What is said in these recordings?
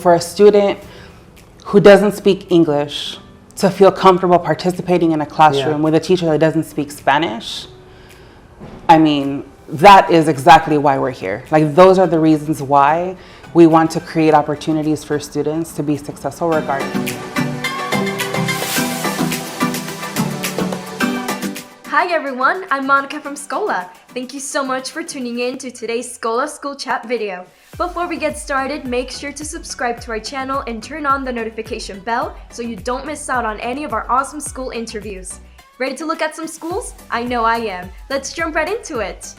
For a student who doesn't speak English to feel comfortable participating in a classroom with a teacher that doesn't speak Spanish, I mean, that is exactly why we're here. Like, those are the reasons why we want to create opportunities for students to be successful regardless. Hi everyone, I'm Monica from Schola. Thank you so much for tuning in to today's Schola School Chat video. Before we get started, make sure to subscribe to our channel and turn on the notification bell so you don't miss out on any of our awesome school interviews. Ready to look at some schools? I know I am. Let's jump right into it.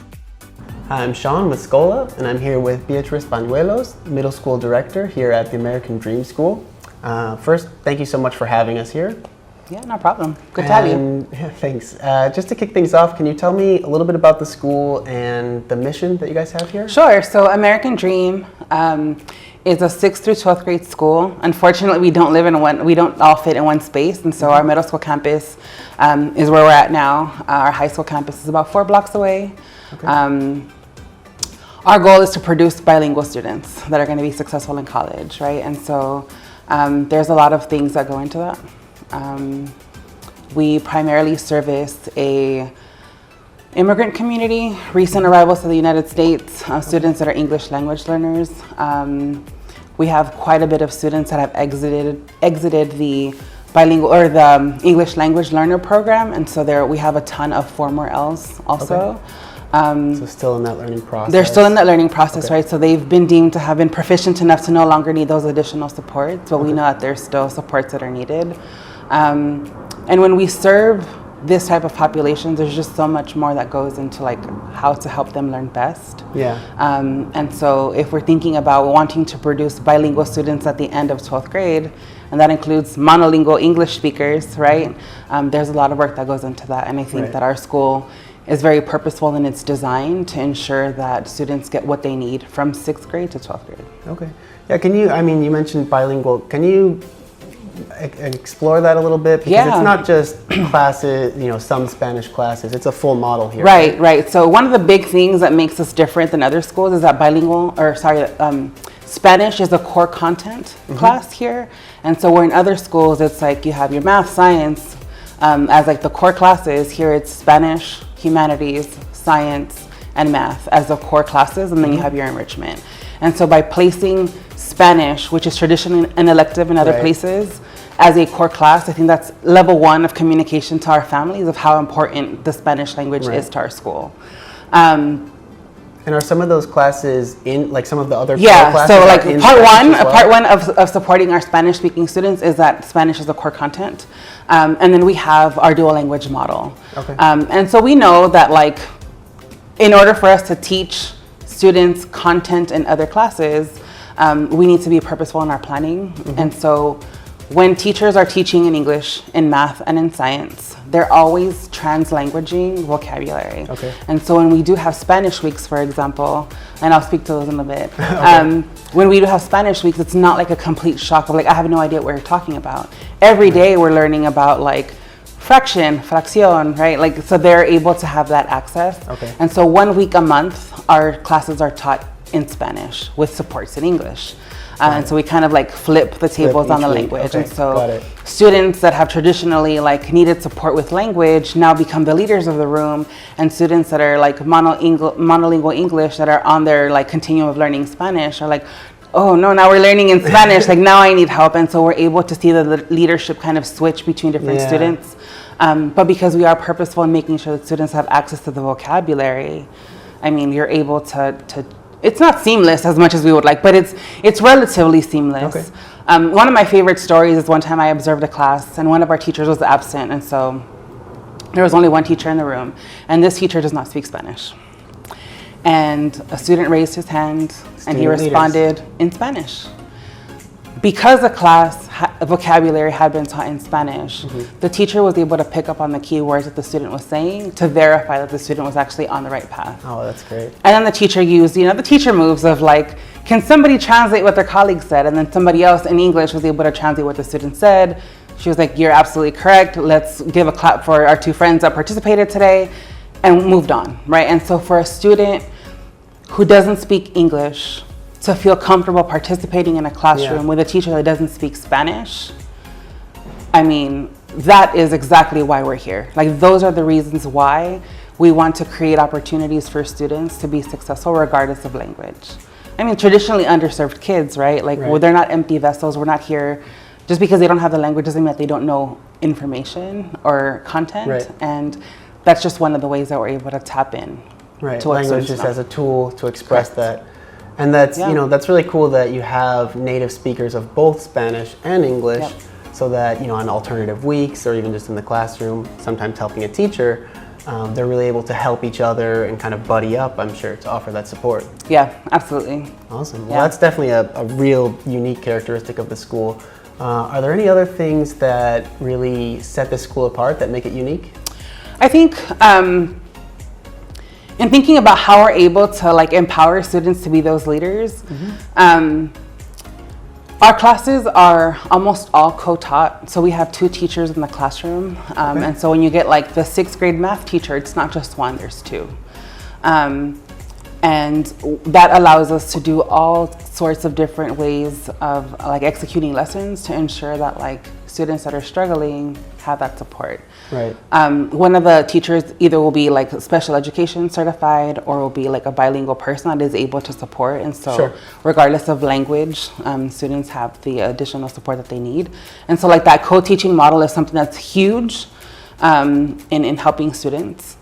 Hi, I'm Sean with Schola, and I'm here with Beatriz Pañuelos, Middle School Director here at the American Dream School. First, thank you so much for having us here. Yeah, no problem. Good to have you. Yeah, thanks. Just to kick things off, can you tell me a little bit about the school and the mission that you guys have here? Sure. So American Dream is a 6th through 12th grade school. Unfortunately, we don't all fit in one space, and so our middle school campus is where we're at now. Our high school campus is about 4 blocks away. Okay. Our goal is to produce bilingual students that are going to be successful in college, right? And so there's a lot of things that go into that. We primarily service a immigrant community, recent arrivals to the United States, students that are English language learners. We have quite a bit of students that have exited the bilingual or the English language learner program, and so we have a ton of 4Ls also. Okay. So still in that learning process? They're still in that learning process, okay. Right? So they've been deemed to have been proficient enough to no longer need those additional supports, but we know that there's still supports that are needed. And when we serve this type of population, there's just so much more that goes into like how to help them learn best. Yeah. And so if we're thinking about wanting to produce bilingual students at the end of 12th grade, and that includes monolingual English speakers, right? There's a lot of work that goes into that. And I think that our school is very purposeful in its design to ensure that students get what they need from 6th grade to 12th grade. Okay. Yeah, you mentioned bilingual. Can you explore that a little bit? Because it's not just classes, some Spanish classes. It's a full model here. Right. So one of the big things that makes us different than other schools is that Spanish is a core content class here. And so where in other schools, it's like you have your math, science, as like the core classes. Here it's Spanish, humanities, science, and math as the core classes, and then you have your enrichment. And so by placing Spanish, which is traditionally an elective in other places, as a core class, I think that's level 1 of communication to our families of how important the Spanish language is to our school. And are some of those classes in like some of the other core classes? So like part one of supporting our Spanish speaking students is that Spanish is a core content. And then we have our dual language model. Okay. And so we know that like in order for us to teach students content in other classes, we need to be purposeful in our planning. And so when teachers are teaching in English, in math, and in science, they're always translanguaging vocabulary. Okay. And so when we do have Spanish weeks, for example, and I'll speak to those in a bit, when we do have Spanish weeks, it's not like a complete shock of like, I have no idea what you're talking about. Every day we're learning about like fraction, fracción, right? Like, so they're able to have that access. Okay. And so 1 week a month, our classes are taught in Spanish with supports in English. And so we kind of like flip the tables on the language. Okay. And so students that have traditionally like needed support with language now become the leaders of the room, and students that are like monolingual English that are on their like continuum of learning Spanish are like, oh no, now we're learning in Spanish, like now I need help. And so we're able to see the leadership kind of switch between different students. But because we are purposeful in making sure that students have access to the vocabulary, I mean, you're able to it's not seamless as much as we would like, but it's relatively seamless. Okay. One of my favorite stories is one time I observed a class and one of our teachers was absent, and so there was only one teacher in the room, and this teacher does not speak Spanish. And a student raised his hand and he responded in Spanish. Because the class vocabulary had been taught in Spanish, the teacher was able to pick up on the keywords that the student was saying to verify that the student was actually on the right path. Oh, that's great. And then the teacher used, the teacher moves of like, can somebody translate what their colleague said? And then somebody else in English was able to translate what the student said. She was like, you're absolutely correct. Let's give a clap for our 2 friends that participated today, and moved on, right? And so for a student who doesn't speak English to feel comfortable participating in a classroom with a teacher that doesn't speak Spanish, I mean, that is exactly why we're here. Like, those are the reasons why we want to create opportunities for students to be successful regardless of language. I mean, traditionally underserved kids, right? Like, well, they're not empty vessels. We're not here just because they don't have the language doesn't mean that they don't know information or content. And that's just one of the ways that we're able to tap in. To language just as a tool to express that. And that's, you know, that's really cool that you have native speakers of both Spanish and English so that, you know, on alternative weeks or even just in the classroom, sometimes helping a teacher, they're really able to help each other and kind of buddy up, I'm sure, to offer that support. Yeah, absolutely. Awesome. Well, that's definitely a real unique characteristic of the school. Are there any other things that really set the school apart that make it unique? I think in thinking about how we're able to like empower students to be those leaders, our classes are almost all co-taught. So we have 2 teachers in the classroom. And so when you get like the 6th grade math teacher, it's not just one, there's 2. And that allows us to do all sorts of different ways of like executing lessons to ensure that like students that are struggling have that support. One of the teachers either will be like special education certified or will be like a bilingual person that is able to support. And so regardless of language, students have the additional support that they need. And so like that co-teaching model is something that's huge in helping students.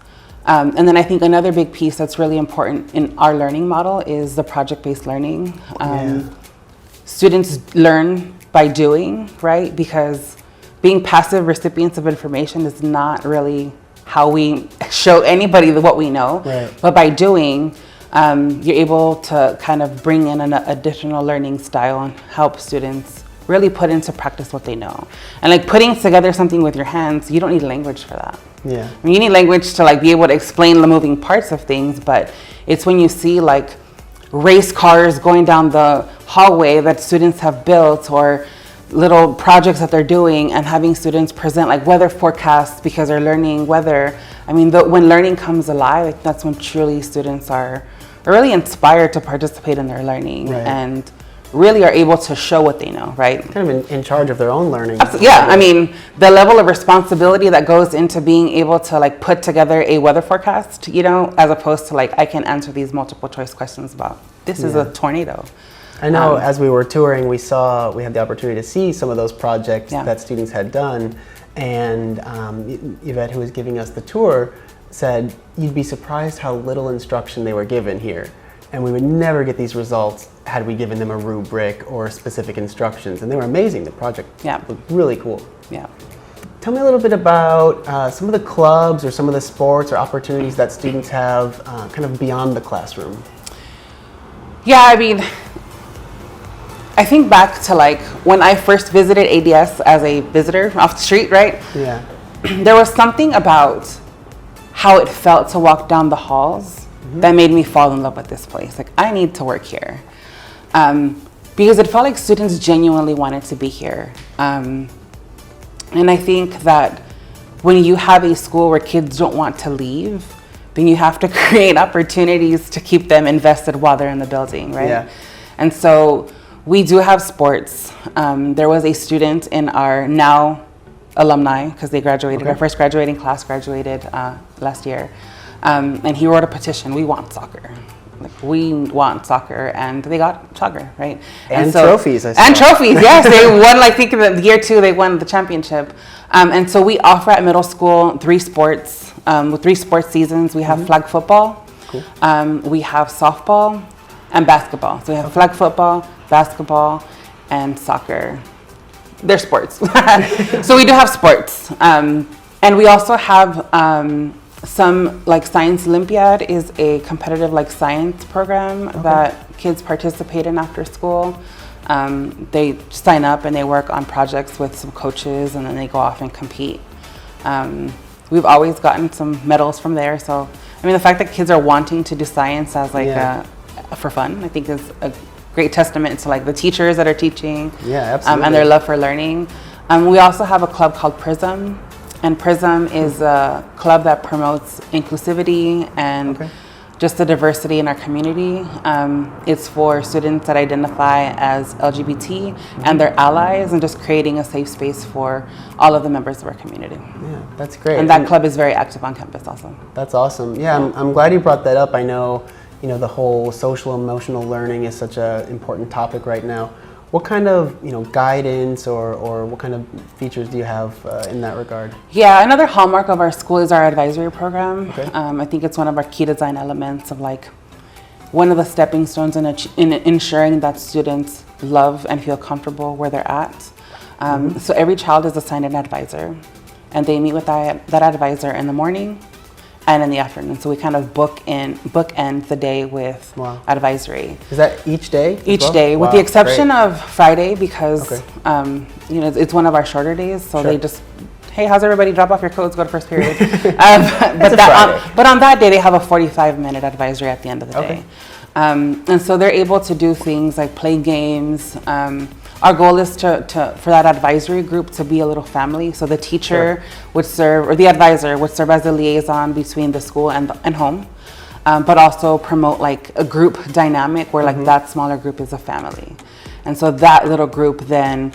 And then I think another big piece that's really important in our learning model is the project-based learning. Students learn by doing, right? Because being passive recipients of information is not really how we show anybody what we know. But by doing, you're able to kind of bring in an additional learning style and help students really put into practice what they know. And like putting together something with your hands, you don't need language for that. I mean, you need language to like be able to explain the moving parts of things, but it's when you see like race cars going down the hallway that students have built or little projects that they're doing and having students present like weather forecasts because they're learning weather. I mean, when learning comes alive, like, that's when truly students are really inspired to participate in their learning and really are able to show what they know, right? Kind of in charge of their own learning. Yeah, I mean, the level of responsibility that goes into being able to like put together a weather forecast, you know, as opposed to like, I can answer these multiple choice questions about, this is a tornado. I know as we were touring, we had the opportunity to see some of those projects that students had done. And Yvette, who was giving us the tour, said, you'd be surprised how little instruction they were given here. And we would never get these results had we given them a rubric or specific instructions. And they were amazing. The project looked really cool. Tell me a little bit about some of the clubs or some of the sports or opportunities that students have kind of beyond the classroom. Yeah, I mean, I think back to like when I first visited ADS as a visitor off the street, right? There was something about how it felt to walk down the halls that made me fall in love with this place. Like, I need to work here. Because it felt like students genuinely wanted to be here. And I think that when you have a school where kids don't want to leave, then you have to create opportunities to keep them invested while they're in the building, right? And so we do have sports. There was a student in our now alumni, because they graduated, our first graduating class graduated last year. And he wrote a petition, we want soccer. Like, we want soccer, and they got soccer, right? And so, trophies, I saw. And trophies, yes. They won, I think in the year 2, they won the championship. And so we offer at middle school 3 sports, with 3 sports seasons. We have flag football, we have softball, and basketball. So we have flag football, basketball, and soccer. They're sports. So we do have sports. And we also have some, like Science Olympiad is a competitive like science program that kids participate in after school. They sign up and they work on projects with some coaches, and then they go off and compete. We've always gotten some medals from there. So, I mean, the fact that kids are wanting to do science as like for fun, I think is a great testament to like the teachers that are teaching and their love for learning. We also have a club called PRISM. And PRISM is a club that promotes inclusivity and just the diversity in our community. It's for students that identify as LGBT and their allies, and just creating a safe space for all of the members of our community. Yeah, that's great. And that club is very active on campus also. That's awesome. Yeah, I'm glad you brought that up. I know, the whole social emotional learning is such an important topic right now. What kind of guidance or what kind of features do you have in that regard? Yeah, another hallmark of our school is our advisory program. Okay. I think it's one of our key design elements of like one of the stepping stones in ensuring that students love and feel comfortable where they're at. So every child is assigned an advisor, and they meet with that advisor in the morning and in the afternoon. So we kind of bookend the day with advisory. Is that each day? Each day, with the exception of Friday, because it's one of our shorter days. So they just, hey, how's everybody? Drop off your coats, go to first period. But on that day, they have a 45-minute advisory at the end of the day. And so they're able to do things like play games. Our goal is for that advisory group to be a little family. So the teacher would serve, or the advisor would serve as a liaison between the school and home, but also promote like a group dynamic where like that smaller group is a family. And so that little group then,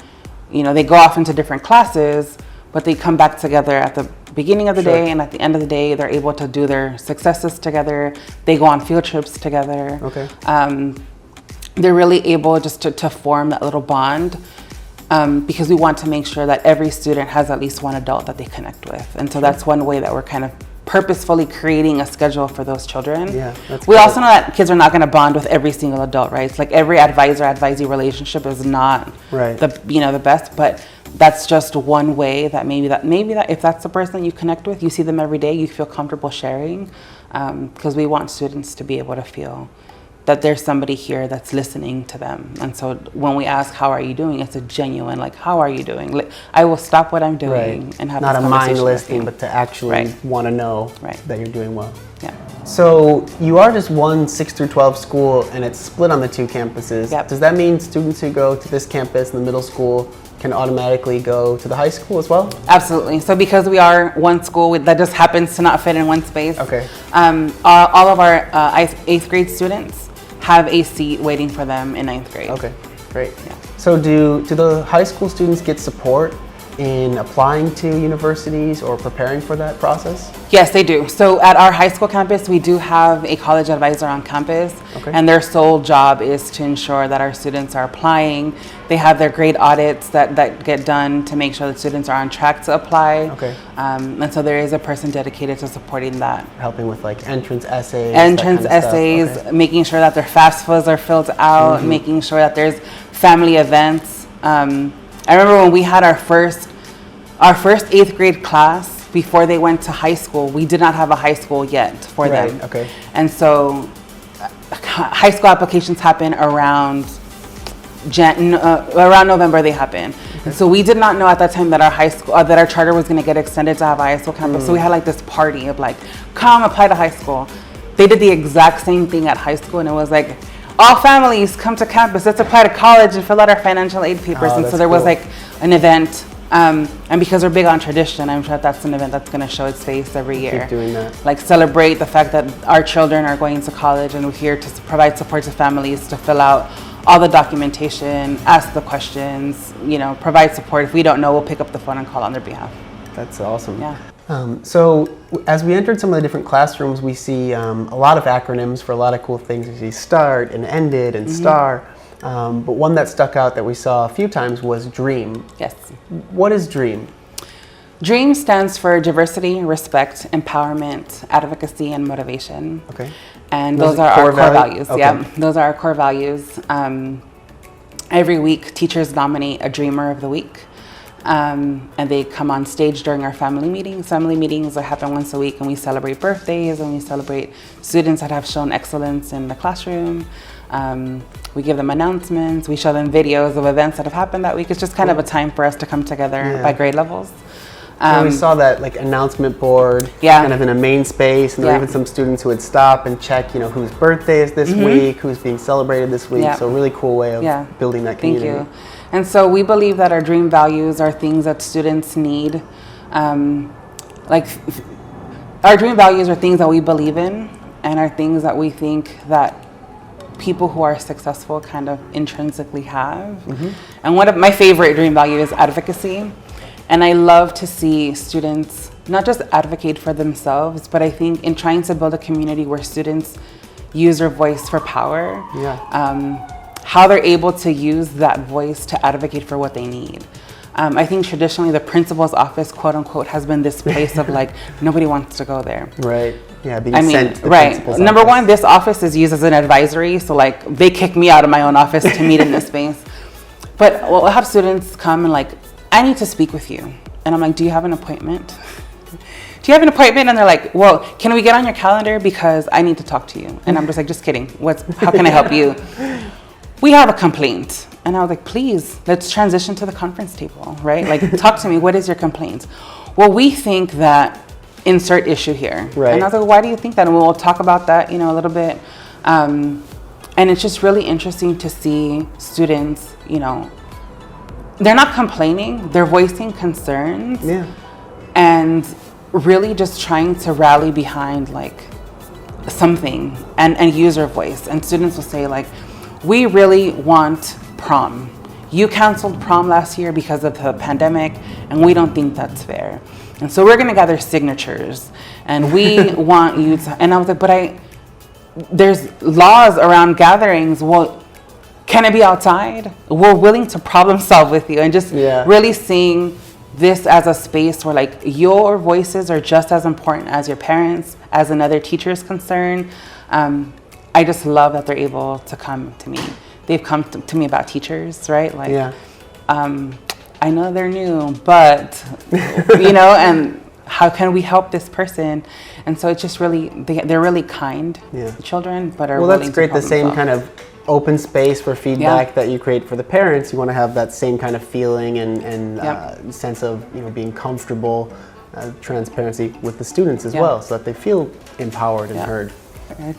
they go off into different classes, but they come back together at the beginning of the day, and at the end of the day, they're able to do their successes together. They go on field trips together. Okay. They're really able just to form that little bond, because we want to make sure that every student has at least one adult that they connect with. And so that's one way that we're kind of purposefully creating a schedule for those children. Yeah, that's we great. also know that kids are not going to bond with every single adult, right? It's like every advisor-advisee relationship is not the best, but that's just one way that maybe that if that's the person you connect with, you see them every day, you feel comfortable sharing, because we want students to be able to feel that there's somebody here that's listening to them. And so when we ask, how are you doing? It's a genuine, like, how are you doing? Like, I will stop what I'm doing and have not this a mind conversation listing, but to actually want to know that you're doing well. Yeah. So you are just one 6 through 12 school, and it's split on the two campuses. Yep. Does that mean students who go to this campus in the middle school can automatically go to the high school as well? Absolutely. So because we are one school that just happens to not fit in one space, Okay. All of our 8th grade students have a seat waiting for them in 9th grade. Okay, great. Yeah. So do the high school students get support in applying to universities or preparing for that process? Yes, they do. So at our high school campus, we do have a college advisor on campus, and their sole job is to ensure that our students are applying. They have their grade audits that get done to make sure that students are on track to apply. Okay. And so there is a person dedicated to supporting that. Helping with like entrance essays. Making sure that their FAFSAs are filled out, making sure that there's family events. I remember when we had our first 8th grade class before they went to high school. We did not have a high school yet for them. Okay. And so high school applications happen around November. They happen. Okay. So we did not know at that time that our high school that our charter was going to get extended to have a high school campus. So we had like this party of like, come apply to high school. They did the exact same thing at high school, and it was like, all families come to campus, let's apply to college and fill out our financial aid papers. And so there was like an event, and because we're big on tradition, I'm sure that's an event that's going to show its face every year. Keep doing that. Like celebrate the fact that our children are going to college, and we're here to provide support to families to fill out all the documentation, ask the questions, provide support. If we don't know, we'll pick up the phone and call on their behalf. That's awesome. Yeah. So as we entered some of the different classrooms, we see a lot of acronyms for a lot of cool things. We see START and ENDED and STAR. But one that stuck out that we saw a few times was DREAM. Yes. What is DREAM? DREAM stands for diversity, respect, empowerment, advocacy, and motivation. Okay. And those are our core values. Okay. Yeah, those are our core values. Every week, teachers nominate a Dreamer of the Week. And they come on stage during our family meetings. Family meetings that happen once a week, and we celebrate birthdays, and we celebrate students that have shown excellence in the classroom. We give them announcements. We show them videos of events that have happened that week. It's just kind of a time for us to come together by grade levels. We saw that like announcement board kind of in a main space, and there were even some students who would stop and check, whose birthday is this week, who's being celebrated this week. So a really cool way of building that community. Thank you. And so we believe that our DREAM values are things that students need. Our DREAM values are things that we believe in, and are things that we think that people who are successful kind of intrinsically have. And one of my favorite dream value is advocacy. And I love to see students not just advocate for themselves, but I think in trying to build a community where students use their voice for power, how they're able to use that voice to advocate for what they need. I think traditionally the principal's office, quote unquote, has been this place of like, nobody wants to go there. Right. Yeah, being sent to the right. principal's Number office. one, this office is used as an advisory, so like they kick me out of my own office to meet in this space. But we'll have students come and like, I need to speak with you. And I'm like, do you have an appointment? Do you have an appointment? And they're like, well, can we get on your calendar because I need to talk to you? And I'm just like, just kidding. How can I help you? We have a complaint. And I was like, please, let's transition to the conference table, right? Like, talk to me. What is your complaint? Well, we think that insert issue here. Right. And I was like, why do you think that? And we'll talk about that, a little bit. And it's just really interesting to see students, they're not complaining, they're voicing concerns. Yeah. And really just trying to rally behind like something and use their voice. And students will say like, we really want prom. You canceled prom last year because of the pandemic, and we don't think that's fair. And so we're gonna gather signatures, and we want you to, and I was like, but there's laws around gatherings. Well, can it be outside? We're willing to problem solve with you, and just really seeing this as a space where like your voices are just as important as your parents, as another teacher's concern. I just love that they're able to come to me. They've come to me about teachers, right? Like, I know they're new, but, and how can we help this person? And so it's just really, they're really kind children, but are willing to that's great. The same kind of open space for feedback that you create for the parents. You want to have that same kind of feeling and sense of, being comfortable, transparency with the students as well, so that they feel empowered and heard. Okay.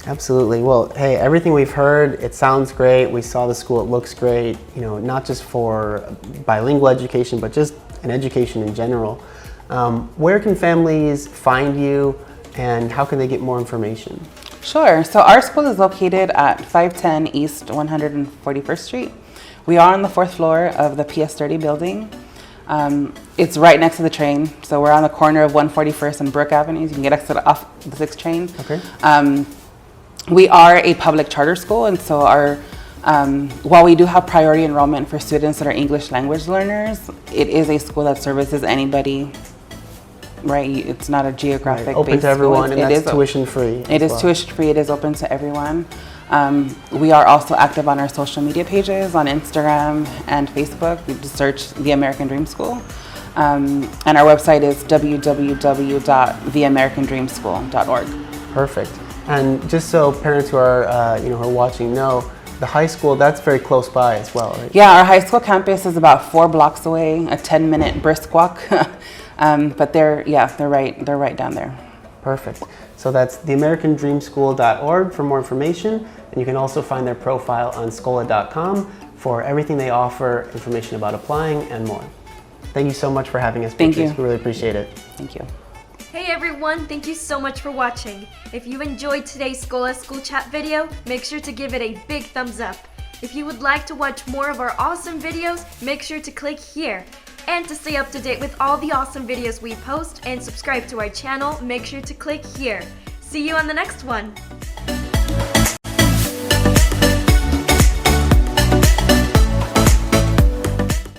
Absolutely. Well, hey, everything we've heard, it sounds great. We saw the school, it looks great, not just for bilingual education, but just an education in general. Where can families find you, and how can they get more information? Sure. So our school is located at 510 East 141st Street. We are on the 4th floor of the PS30 building. It's right next to the train. So we're on the corner of 141st and Brook Avenues. You can get exit off the 6th train. Okay. We are a public charter school, and so while we do have priority enrollment for students that are English language learners, it is a school that services anybody, right? It's not a geographic open to everyone, and that's tuition free. It is tuition free. It is open to everyone. We are also active on our social media pages on Instagram and Facebook. You just search The American Dream School. And our website is www.theamericandreamschool.org. Perfect. And just so parents who are who are watching know, the high school, that's very close by as well, right? Yeah, our high school campus is about 4 blocks away, a 10-minute brisk walk. But they're right down there. Perfect. So that's theamericandreamschool.org for more information, and you can also find their profile on Schola.com for everything they offer, information about applying, and more. Thank you so much for having us. Thank you. We really appreciate it. Thank you. Hey everyone, thank you so much for watching. If you enjoyed today's Schola School Chat video, make sure to give it a big thumbs up. If you would like to watch more of our awesome videos, make sure to click here. And to stay up to date with all the awesome videos we post and subscribe to our channel, make sure to click here. See you on the next one!